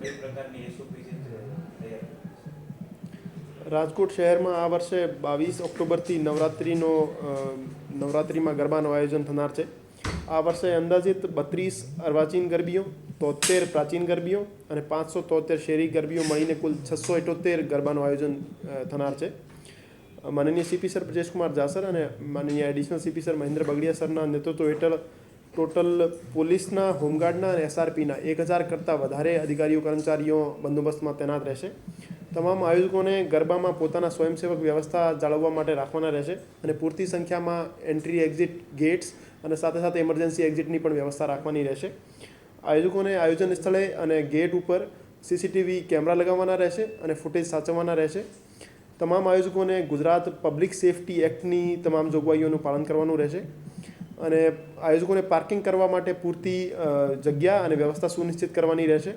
કઈ પ્રકારની એસઓપી છે તૈયાર? રાજકોટ શહેરમાં આ વર્ષે 22 ઓક્ટોબરથી નવરાત્રિમાં ગરબાનું આયોજન થનાર છે. આ વર્ષે અંદાજિત 32 અર્વાચીન ગરબીઓ, 73 પ્રાચીન ગરબીઓ અને 573 શેરી ગરબીઓ મળીને કુલ 678 ગરબાનું આયોજન થનાર છે. માનનીય સીપી સર બ્રજેશકુમાર જાસર અને માનનીય additional CP sir Mahendra Bagadiya સરના નેતૃત્વ હેઠળ ટોટલ પોલીસના, હોમગાર્ડના અને એસઆરપીના 1000 કરતાં વધારે અધિકારીઓ કર્મચારીઓ બંદોબસ્તમાં તૈનાત રહેશે. તમામ આયોજકોને ગરબામાં પોતાના સ્વયંસેવક વ્યવસ્થા જાળવવા માટે રાખવાના રહેશે અને પૂરતી સંખ્યામાં એન્ટ્રી એક્ઝિટ ગેટ્સ અને સાથે સાથે એમરજન્સી એક્ઝિટની પણ વ્યવસ્થા રાખવાની રહેશે. આયોજકોને આયોજન સ્થળે અને ગેટ ઉપર સીસીટીવી કેમેરા લગાવવાના રહેશે અને ફૂટેજ સાચવવાના રહેશે. તમામ આયોજકોને ગુજરાત પબ્લિક સેફટી એક્ટની તમામ જોગવાઈઓનું પાલન કરવાનું રહેશે અને આયોજકોને પાર્કિંગ કરવા માટે પૂરતી જગ્યા અને વ્યવસ્થા સુનિશ્ચિત કરવાની રહેશે.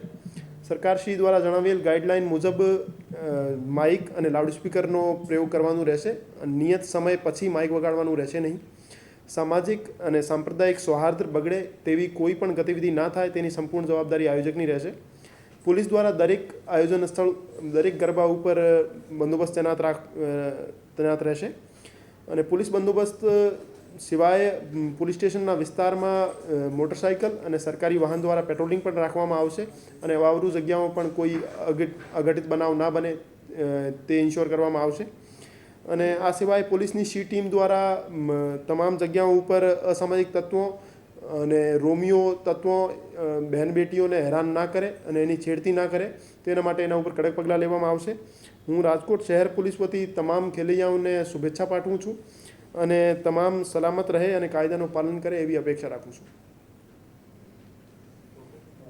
સરકારશ્રી દ્વારા જણાવેલ ગાઈડલાઇન મુજબ માઇક અને લાઉડસ્પીકરનો પ્રયોગ કરવાનું રહેશે. નિયત સમય પછી માઇક વગાડવાનું રહેશે નહીં. સામાજિક અને સાંપ્રદાયિક સૌહાર્દ બગડે તેવી કોઈ પણ ગતિવિધિ ના થાય તેની સંપૂર્ણ જવાબદારી આયોજકની રહેશે. પોલીસ દ્વારા દરેક આયોજન સ્થળ, દરેક ગરબા ઉપર બંદોબસ્ત તૈનાત રહેશે અને પોલીસ બંદોબસ્ત સિવાય પોલીસ સ્ટેશનના વિસ્તારમાં મોટરસાઇકલ અને સરકારી વાહન દ્વારા પેટ્રોલિંગ પણ રાખવામાં આવશે અને વાવરૂ જગ્યાઓમાં પણ કોઈ અઘટિત બનાવ ના બને તે ઇન્શ્યોર કરવામાં આવશે. અને આ સિવાય પોલીસની સી ટીમ દ્વારા તમામ જગ્યાઓ ઉપર અસામાજિક તત્વો અને રોમિયો તત્વો બહેન બેટીઓને હેરાન ના કરે અને એની છેડતી ના કરે તેના માટે એના ઉપર કડક પગલાં લેવામાં આવશે. હું રાજકોટ શહેર પોલીસ વતી તમામ ખેલૈયાઓને શુભેચ્છા પાઠવું છું અને તમામ સલામત રહે અને કાયદાનું પાલન કરે એવી અપેક્ષા રાખું છું.